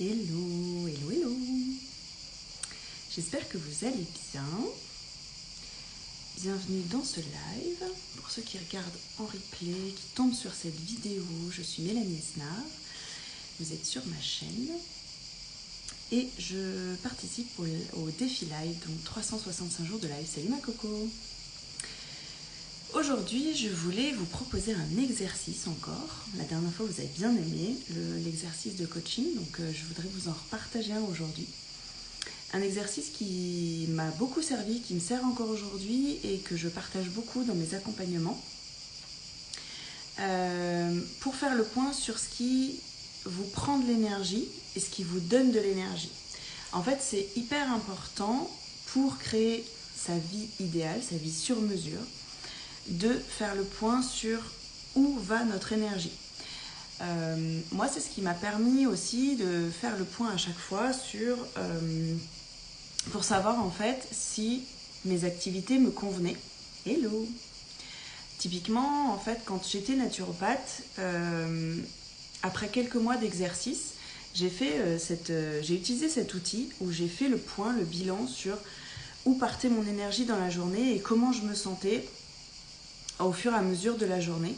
Hello, hello, hello. J'espère que vous allez bien. Bienvenue dans ce live. Pour ceux qui regardent en replay, qui tombent sur cette vidéo, je suis Mélanie Esnard. Vous êtes sur ma chaîne. Et je participe au défi live, donc 365 jours de live. Salut ma coco. Aujourd'hui, je voulais vous proposer un exercice encore. La dernière fois, vous avez bien aimé l'exercice de coaching, donc je voudrais vous en repartager un aujourd'hui. Un exercice qui m'a beaucoup servi, qui me sert encore aujourd'hui et que je partage beaucoup dans mes accompagnements. Pour faire le point sur ce qui vous prend de l'énergie et ce qui vous donne de l'énergie. En fait, c'est hyper important pour créer sa vie idéale, sa vie sur mesure, de faire le point sur où va notre énergie. Moi, c'est ce qui m'a permis aussi de faire le point à chaque fois sur, pour savoir en fait si mes activités me convenaient. Hello. Typiquement, en fait, quand j'étais naturopathe, après quelques mois d'exercice, j'ai utilisé cet outil où j'ai fait le point, le bilan sur où partait mon énergie dans la journée et comment je me sentais au fur et à mesure de la journée,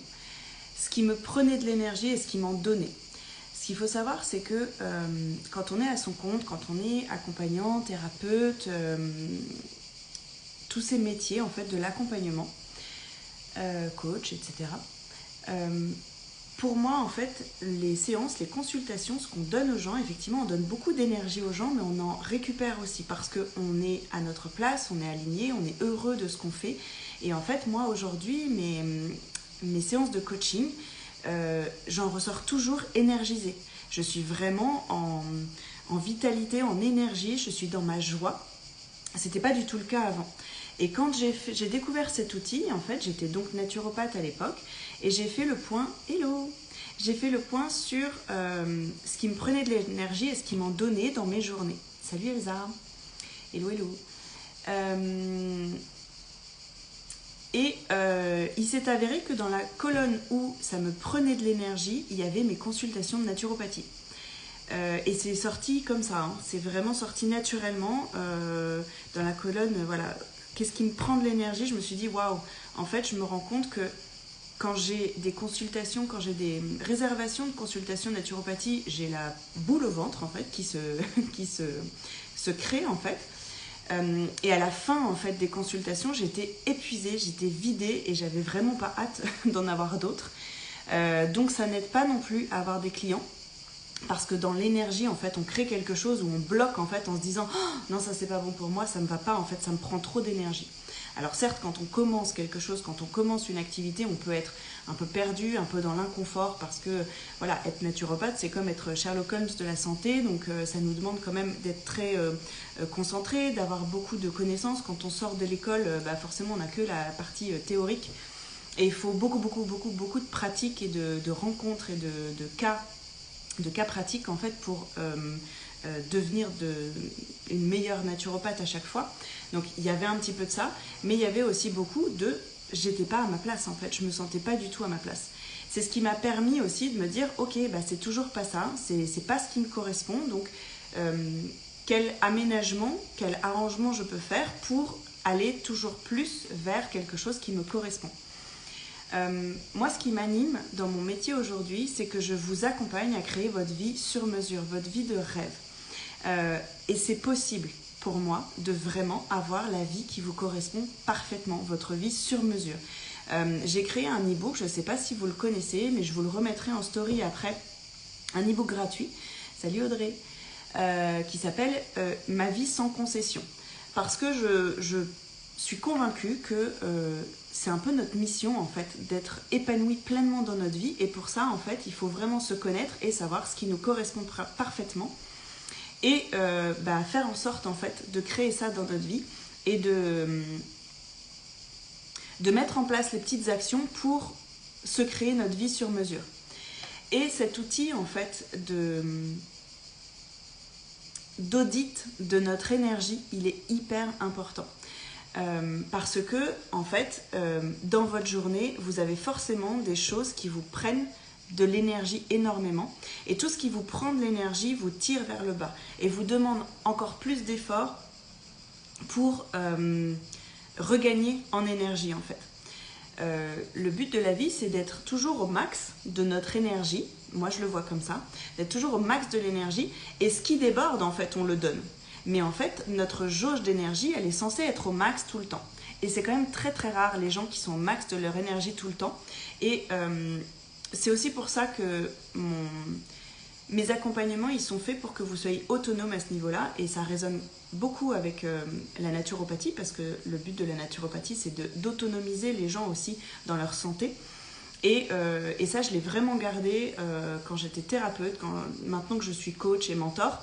ce qui me prenait de l'énergie et ce qui m'en donnait. Ce qu'il faut savoir, c'est que quand on est à son compte, quand on est accompagnant, thérapeute, tous ces métiers en fait de l'accompagnement, coach, etc. Pour moi, en fait, les séances, les consultations, ce qu'on donne aux gens, effectivement, on donne beaucoup d'énergie aux gens, mais on en récupère aussi parce qu'on est à notre place, on est aligné, on est heureux de ce qu'on fait. Et en fait, moi, aujourd'hui, mes séances de coaching, j'en ressors toujours énergisée. Je suis vraiment en vitalité, en énergie, je suis dans ma joie. C'était pas du tout le cas avant. Et quand j'ai découvert cet outil, en fait, j'étais donc naturopathe à l'époque, et j'ai fait le point, j'ai fait le point sur ce qui me prenait de l'énergie et ce qui m'en donnait dans mes journées. Salut Elsa, hello, hello. Il s'est avéré que dans la colonne où ça me prenait de l'énergie, il y avait mes consultations de naturopathie. Et c'est sorti comme ça, hein. C'est vraiment sorti naturellement dans la colonne, voilà. Qu'est-ce qui me prend de l'énergie? Je me suis dit, waouh, en fait, je me rends compte que quand j'ai des consultations, quand j'ai des réservations de consultations de naturopathie, j'ai la boule au ventre, en fait, qui se crée, en fait. Et à la fin, en fait, des consultations, j'étais épuisée, j'étais vidée et j'avais vraiment pas hâte d'en avoir d'autres. Donc, ça n'aide pas non plus à avoir des clients. Parce que dans l'énergie, en fait, on crée quelque chose où on bloque, en fait, en se disant oh, « Non, ça, c'est pas bon pour moi, ça me va pas, en fait, ça me prend trop d'énergie. » Alors certes, quand on commence quelque chose, quand on commence une activité, on peut être un peu perdu, un peu dans l'inconfort, parce que, voilà, être naturopathe, c'est comme être Sherlock Holmes de la santé, donc ça nous demande quand même d'être très concentré, d'avoir beaucoup de connaissances. Quand on sort de l'école, forcément, on n'a que la partie théorique, et il faut beaucoup de pratiques et de rencontres et de cas pratiques en fait pour devenir une meilleure naturopathe à chaque fois. Donc il y avait un petit peu de ça, mais il y avait aussi beaucoup de j'étais pas à ma place en fait, je me sentais pas du tout à ma place. C'est ce qui m'a permis aussi de me dire ok, c'est toujours pas ça, c'est pas ce qui me correspond, donc quel aménagement, quel arrangement je peux faire pour aller toujours plus vers quelque chose qui me correspond. Moi, ce qui m'anime dans mon métier aujourd'hui, c'est que je vous accompagne à créer votre vie sur mesure, votre vie de rêve. Et c'est possible pour moi de vraiment avoir la vie qui vous correspond parfaitement, votre vie sur mesure. J'ai créé un e-book, je ne sais pas si vous le connaissez, mais je vous le remettrai en story après, un e-book gratuit, salut Audrey, qui s'appelle « Ma vie sans concession ». Parce que je suis convaincue que c'est un peu notre mission en fait d'être épanoui pleinement dans notre vie, et pour ça en fait il faut vraiment se connaître et savoir ce qui nous correspond parfaitement et faire en sorte en fait de créer ça dans notre vie et de mettre en place les petites actions pour se créer notre vie sur mesure. Et cet outil en fait d'audit de notre énergie, il est hyper important. Parce que, en fait, dans votre journée, vous avez forcément des choses qui vous prennent de l'énergie énormément. Et tout ce qui vous prend de l'énergie vous tire vers le bas et vous demande encore plus d'efforts pour regagner en énergie en fait. Le but de la vie, c'est d'être toujours au max de notre énergie. Moi, je le vois comme ça. D'être toujours au max de l'énergie. Et ce qui déborde, en fait, on le donne. Mais en fait, notre jauge d'énergie, elle est censée être au max tout le temps. Et c'est quand même très, très rare les gens qui sont au max de leur énergie tout le temps. Et c'est aussi pour ça que mes accompagnements, ils sont faits pour que vous soyez autonome à ce niveau-là. Et ça résonne beaucoup avec la naturopathie, parce que le but de la naturopathie, c'est d'autonomiser les gens aussi dans leur santé. Et ça, je l'ai vraiment gardé quand j'étais thérapeute, maintenant que je suis coach et mentor.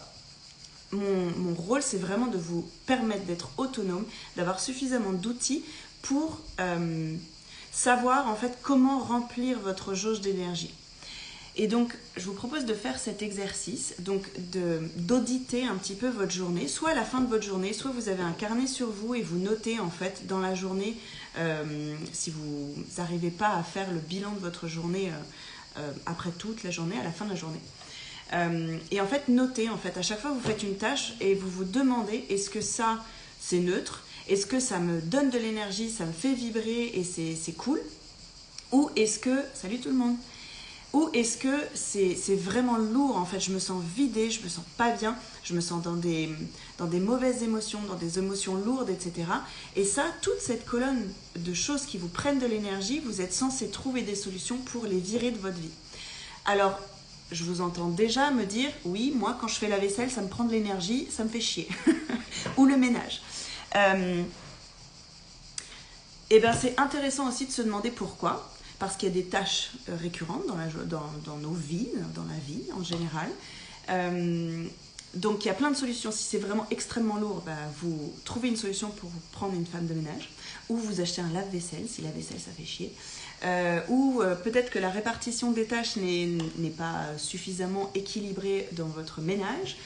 Mon rôle, c'est vraiment de vous permettre d'être autonome, d'avoir suffisamment d'outils pour savoir en fait comment remplir votre jauge d'énergie. Et donc, je vous propose de faire cet exercice, donc d'auditer un petit peu votre journée, soit à la fin de votre journée, soit vous avez un carnet sur vous et vous notez en fait dans la journée, si vous n'arrivez pas à faire le bilan de votre journée après toute la journée, à la fin de la journée. Et en fait, notez, en fait, à chaque fois vous faites une tâche et vous vous demandez, est-ce que ça, c'est neutre? Est-ce que ça me donne de l'énergie, ça me fait vibrer et c'est cool? Ou est-ce que, salut tout le monde, ou est-ce que c'est vraiment lourd, en fait, je me sens vidée, je me sens pas bien, je me sens dans des mauvaises émotions, dans des émotions lourdes, etc. Et ça, toute cette colonne de choses qui vous prennent de l'énergie, vous êtes censé trouver des solutions pour les virer de votre vie. Alors, je vous entends déjà me dire, oui, moi, quand je fais la vaisselle, ça me prend de l'énergie, ça me fait chier. Ou le ménage. Et bien, c'est intéressant aussi de se demander pourquoi. Parce qu'il y a des tâches récurrentes dans nos vies, dans la vie en général. Donc il y a plein de solutions. Si c'est vraiment extrêmement lourd, vous trouvez une solution pour prendre une femme de ménage, ou vous achetez un lave-vaisselle, si la vaisselle ça fait chier. Ou peut-être que la répartition des tâches n'est pas suffisamment équilibrée dans votre ménage.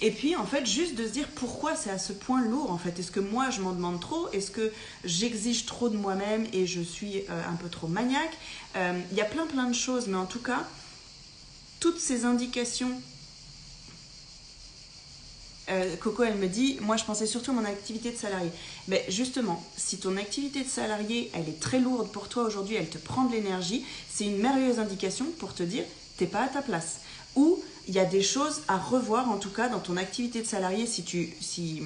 Et puis en fait juste de se dire pourquoi c'est à ce point lourd en fait. Est-ce que moi je m'en demande trop? Est-ce que j'exige trop de moi-même et je suis un peu trop maniaque? Il y a plein de choses, mais en tout cas toutes ces indications. Coco elle me dit, moi je pensais surtout à mon activité de salarié. Mais justement, si ton activité de salarié elle est très lourde pour toi aujourd'hui, elle te prend de l'énergie, c'est une merveilleuse indication pour te dire t'es pas à ta place. Ou il y a des choses à revoir en tout cas dans ton activité de salarié. Si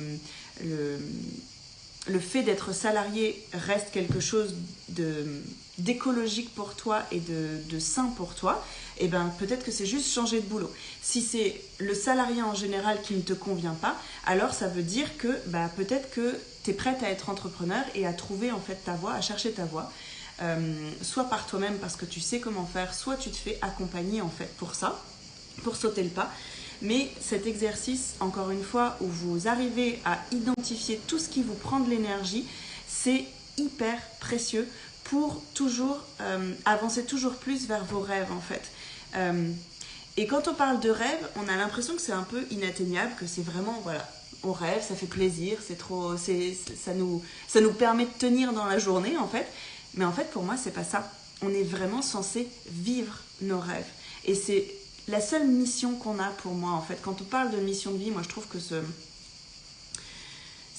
le fait d'être salarié reste quelque chose d'écologique pour toi et de sain pour toi, et ben peut-être que c'est juste changer de boulot. Si c'est le salariat en général qui ne te convient pas, alors ça veut dire que peut-être que tu es prête à être entrepreneur et à trouver en fait ta voie, à chercher ta voie, soit par toi-même parce que tu sais comment faire, soit tu te fais accompagner en fait pour ça, pour sauter le pas. Mais cet exercice, encore une fois, où vous arrivez à identifier tout ce qui vous prend de l'énergie, c'est hyper précieux pour toujours avancer toujours plus vers vos rêves en fait. Et quand on parle de rêve, on a l'impression que c'est un peu inatteignable, que c'est vraiment, voilà, on rêve, ça fait plaisir, ça nous permet de tenir dans la journée en fait. Mais en fait, pour moi, c'est pas ça. On est vraiment censé vivre nos rêves. Et c'est la seule mission qu'on a pour moi en fait. Quand on parle de mission de vie, moi je trouve que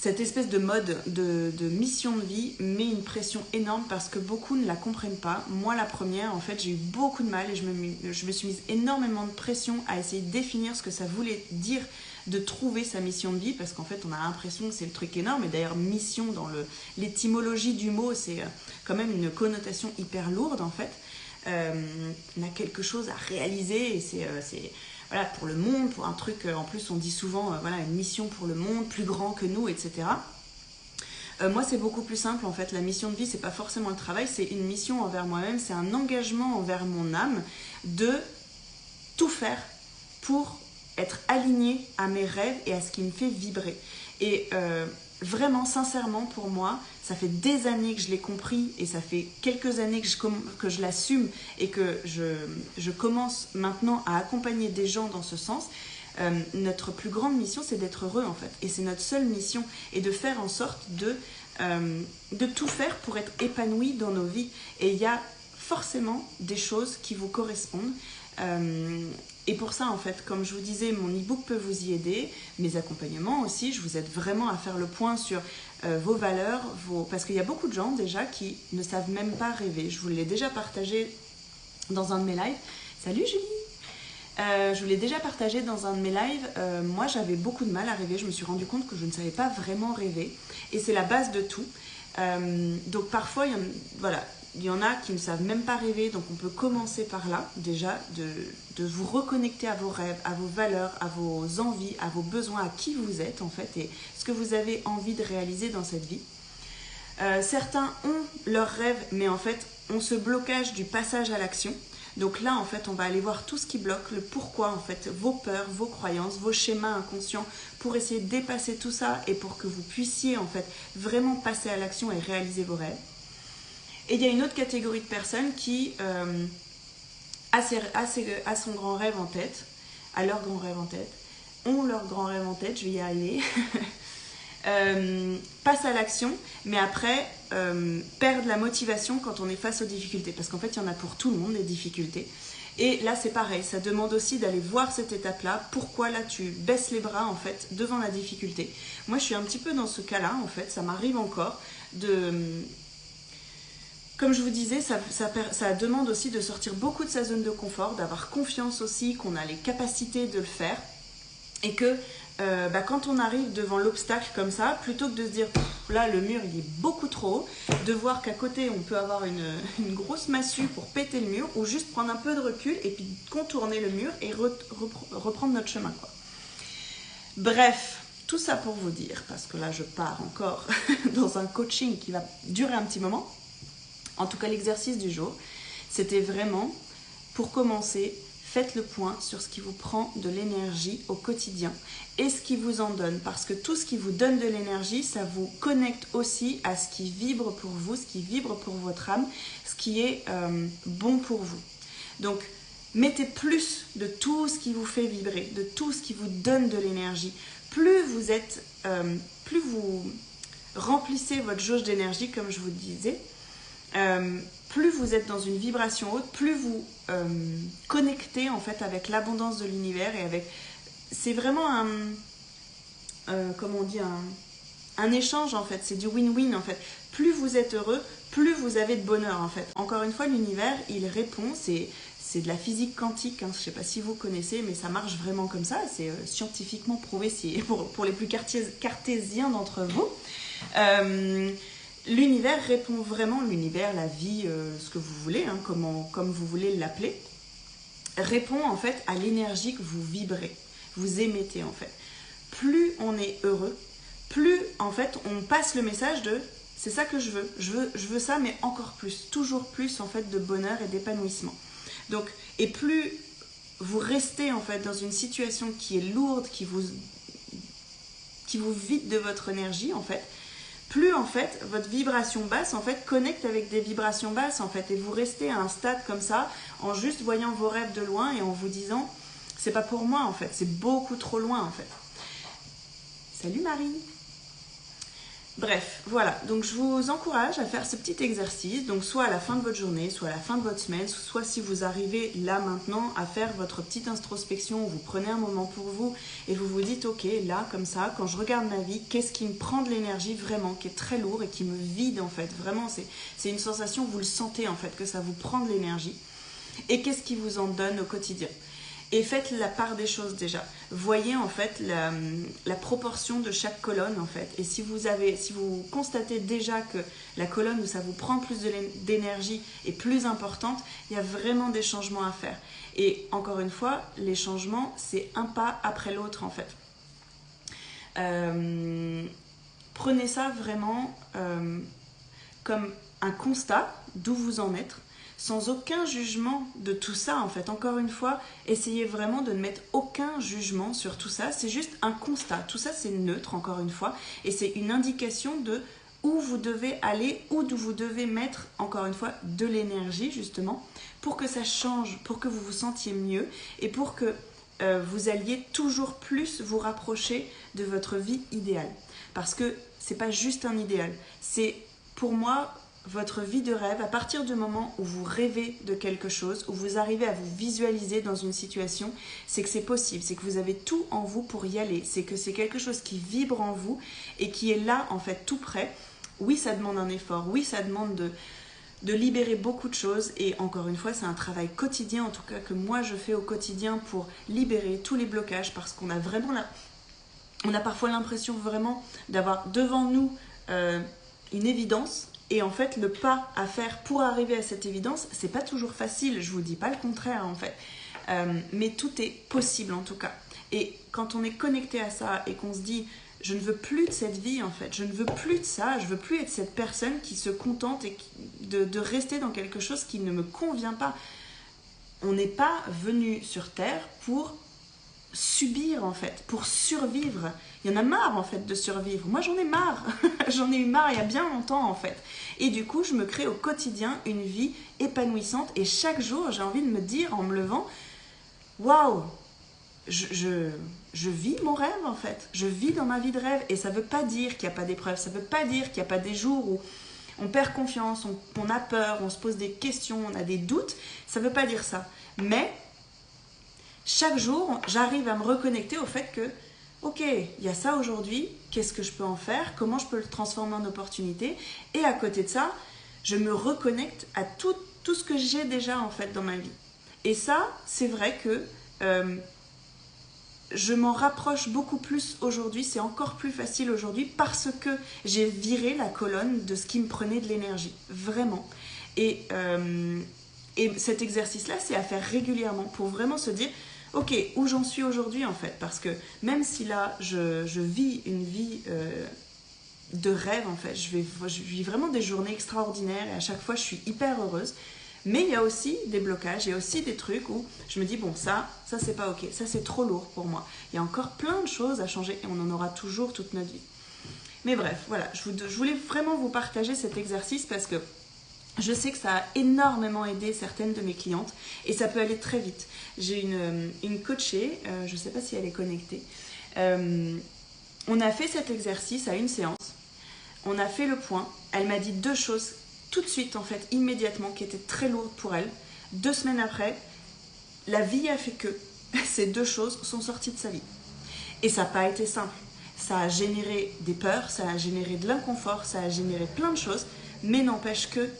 cette espèce de mode de mission de vie met une pression énorme parce que beaucoup ne la comprennent pas. Moi la première, en fait, j'ai eu beaucoup de mal et je me suis mise énormément de pression à essayer de définir ce que ça voulait dire de trouver sa mission de vie, parce qu'en fait on a l'impression que c'est le truc énorme. Et d'ailleurs mission dans l'étymologie du mot, c'est quand même une connotation hyper lourde en fait. On a quelque chose à réaliser et c'est voilà, pour le monde, pour un truc, en plus on dit souvent voilà, une mission pour le monde, plus grand que nous, etc. Moi c'est beaucoup plus simple en fait. La mission de vie, c'est pas forcément le travail, c'est une mission envers moi-même, c'est un engagement envers mon âme de tout faire pour être aligné à mes rêves et à ce qui me fait vibrer. Et vraiment, sincèrement, pour moi, ça fait des années que je l'ai compris et ça fait quelques années que je l'assume et que je commence maintenant à accompagner des gens dans ce sens. Notre plus grande mission, c'est d'être heureux en fait. Et c'est notre seule mission, et de faire en sorte de tout faire pour être épanoui dans nos vies. Et il y a forcément des choses qui vous correspondent. Et pour ça, en fait, comme je vous disais, mon e-book peut vous y aider, mes accompagnements aussi, je vous aide vraiment à faire le point sur vos valeurs, parce qu'il y a beaucoup de gens déjà qui ne savent même pas rêver. Je vous l'ai déjà partagé dans un de mes lives. Salut Julie! Je vous l'ai déjà partagé dans un de mes lives. Moi, j'avais beaucoup de mal à rêver. Je me suis rendu compte que je ne savais pas vraiment rêver. Et c'est la base de tout. Donc parfois, il y en a qui ne savent même pas rêver. Donc on peut commencer par là, déjà, de vous reconnecter à vos rêves, à vos valeurs, à vos envies, à vos besoins, à qui vous êtes en fait, et ce que vous avez envie de réaliser dans cette vie. Certains ont leurs rêves, mais en fait, ont ce blocage du passage à l'action. Donc là, en fait, on va aller voir tout ce qui bloque, le pourquoi, en fait, vos peurs, vos croyances, vos schémas inconscients, pour essayer de dépasser tout ça et pour que vous puissiez, en fait, vraiment passer à l'action et réaliser vos rêves. Et il y a une autre catégorie de personnes qui a son grand rêve en tête, a leur grand rêve en tête, ont leur grand rêve en tête, je vais y arriver, passent à l'action, mais après perdent la motivation quand on est face aux difficultés, parce qu'en fait il y en a pour tout le monde des difficultés. Et là c'est pareil, ça demande aussi d'aller voir cette étape-là, pourquoi là tu baisses les bras en fait devant la difficulté. Moi je suis un petit peu dans ce cas-là en fait, ça m'arrive encore de... Comme je vous disais, ça demande aussi de sortir beaucoup de sa zone de confort, d'avoir confiance aussi qu'on a les capacités de le faire. Et que quand on arrive devant l'obstacle comme ça, plutôt que de se dire là le mur il est beaucoup trop haut, de voir qu'à côté on peut avoir une grosse massue pour péter le mur, ou juste prendre un peu de recul et puis contourner le mur et reprendre notre chemin, quoi. Bref, tout ça pour vous dire, parce que là je pars encore dans un coaching qui va durer un petit moment. En tout cas, l'exercice du jour, c'était vraiment, pour commencer, faites le point sur ce qui vous prend de l'énergie au quotidien et ce qui vous en donne. Parce que tout ce qui vous donne de l'énergie, ça vous connecte aussi à ce qui vibre pour vous, ce qui vibre pour votre âme, ce qui est bon pour vous. Donc, mettez plus de tout ce qui vous fait vibrer, de tout ce qui vous donne de l'énergie. Plus vous remplissez votre jauge d'énergie, comme je vous le disais, plus vous êtes dans une vibration haute, plus vous connectez en fait avec l'abondance de l'univers et avec... C'est vraiment un échange en fait, c'est du win-win en fait. Plus vous êtes heureux, plus vous avez de bonheur en fait. Encore une fois, l'univers, il répond, c'est de la physique quantique, hein. Je ne sais pas si vous connaissez, mais ça marche vraiment comme ça, c'est scientifiquement prouvé pour les plus cartésiens d'entre vous. L'univers répond vraiment, l'univers, la vie, ce que vous voulez, hein, comme vous voulez l'appeler, répond en fait à l'énergie que vous vibrez, vous émettez en fait. Plus on est heureux, plus en fait on passe le message de c'est ça que je veux ça, mais encore plus, toujours plus en fait de bonheur et d'épanouissement. Donc, et plus vous restez en fait dans une situation qui est lourde, qui vous vide de votre énergie en fait, plus en fait votre vibration basse en fait connecte avec des vibrations basses en fait, et vous restez à un stade comme ça en juste voyant vos rêves de loin et en vous disant c'est pas pour moi en fait, c'est beaucoup trop loin en fait. Salut Marie. Bref, voilà, donc je vous encourage à faire ce petit exercice, donc soit à la fin de votre journée, soit à la fin de votre semaine, soit si vous arrivez là maintenant à faire votre petite introspection, vous prenez un moment pour vous et vous vous dites ok, là comme ça, quand je regarde ma vie, qu'est-ce qui me prend de l'énergie vraiment, qui est très lourd et qui me vide en fait, vraiment c'est une sensation, vous le sentez en fait, que ça vous prend de l'énergie, et qu'est-ce qui vous en donne au quotidien. Et faites la part des choses déjà. Voyez en fait la proportion de chaque colonne en fait. Et si vous constatez déjà que la colonne où ça vous prend plus d'énergie est plus importante, il y a vraiment des changements à faire. Et encore une fois, les changements, c'est un pas après l'autre en fait. Prenez ça vraiment comme un constat d'où vous en êtes, sans aucun jugement de tout ça en fait. Encore une fois, essayez vraiment de ne mettre aucun jugement sur tout ça, c'est juste un constat. Tout ça c'est neutre encore une fois, et c'est une indication de où vous devez aller, où vous devez mettre encore une fois de l'énergie justement, pour que ça change, pour que vous vous sentiez mieux et pour que vous alliez toujours plus vous rapprocher de votre vie idéale. Parce que c'est pas juste un idéal, c'est pour moi votre vie de rêve, à partir du moment où vous rêvez de quelque chose, où vous arrivez à vous visualiser dans une situation, c'est que c'est possible, c'est que vous avez tout en vous pour y aller, c'est que c'est quelque chose qui vibre en vous et qui est là en fait tout près. Oui, ça demande un effort, oui, ça demande de libérer beaucoup de choses et encore une fois, c'est un travail quotidien, en tout cas que moi je fais au quotidien pour libérer tous les blocages parce qu'on a vraiment on a parfois l'impression vraiment d'avoir devant nous une évidence. Et en fait, le pas à faire pour arriver à cette évidence, c'est pas toujours facile, je vous dis pas le contraire en fait. Mais tout est possible en tout cas. Et quand on est connecté à ça et qu'on se dit, je ne veux plus de cette vie en fait, je ne veux plus de ça, je veux plus être cette personne qui se contente de rester dans quelque chose qui ne me convient pas. On n'est pas venu sur Terre pour subir en fait, pour survivre. Il y en a marre en fait de survivre. Moi j'en ai marre, j'en ai eu marre il y a bien longtemps en fait. Et du coup je me crée au quotidien une vie épanouissante et chaque jour j'ai envie de me dire en me levant, waouh, je vis mon rêve en fait. Je vis dans ma vie de rêve et ça veut pas dire qu'il n'y a pas d'épreuves, ça veut pas dire qu'il n'y a pas des jours où on perd confiance, on a peur, on se pose des questions, on a des doutes, ça veut pas dire ça. Mais chaque jour, j'arrive à me reconnecter au fait que, ok, il y a ça aujourd'hui, qu'est-ce que je peux en faire, comment je peux le transformer en opportunité, et à côté de ça, je me reconnecte à tout ce que j'ai déjà en fait dans ma vie. Et ça, c'est vrai que je m'en rapproche beaucoup plus aujourd'hui, c'est encore plus facile aujourd'hui parce que j'ai viré la colonne de ce qui me prenait de l'énergie, vraiment. Et cet exercice-là, c'est à faire régulièrement pour vraiment se dire, ok, où j'en suis aujourd'hui en fait, parce que même si là, je vis une vie de rêve en fait, je vis vraiment des journées extraordinaires et à chaque fois, je suis hyper heureuse. Mais il y a aussi des blocages, il y a aussi des trucs où je me dis, bon, ça c'est pas ok, ça c'est trop lourd pour moi. Il y a encore plein de choses à changer et on en aura toujours toute notre vie. Mais bref, voilà, je voulais vraiment vous partager cet exercice parce que je sais que ça a énormément aidé certaines de mes clientes et ça peut aller très vite. J'ai une coachée, je ne sais pas si elle est connectée. On a fait cet exercice à une séance, on a fait le point, elle m'a dit 2 choses tout de suite en fait, immédiatement, qui étaient très lourdes pour elle. 2 semaines après, la vie a fait que ces 2 choses sont sorties de sa vie. Et ça n'a pas été simple. Ça a généré des peurs, ça a généré de l'inconfort, ça a généré plein de choses, mais n'empêche que,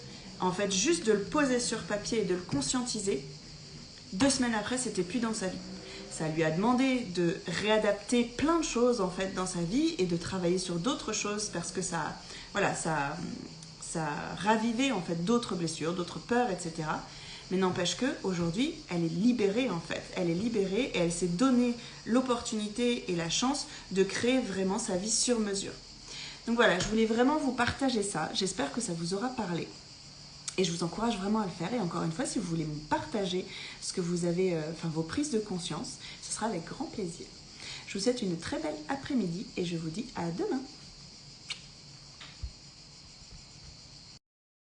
en fait, juste de le poser sur papier et de le conscientiser, 2 semaines après, c'était plus dans sa vie. Ça lui a demandé de réadapter plein de choses en fait dans sa vie et de travailler sur d'autres choses parce que ça a ravivé en fait d'autres blessures, d'autres peurs, etc. Mais n'empêche qu'aujourd'hui, elle est libérée en fait. Elle est libérée et elle s'est donné l'opportunité et la chance de créer vraiment sa vie sur mesure. Donc voilà, je voulais vraiment vous partager ça. J'espère que ça vous aura parlé. Et je vous encourage vraiment à le faire. Et encore une fois, si vous voulez me partager ce que vous avez, vos prises de conscience, ce sera avec grand plaisir. Je vous souhaite une très belle après-midi et je vous dis à demain.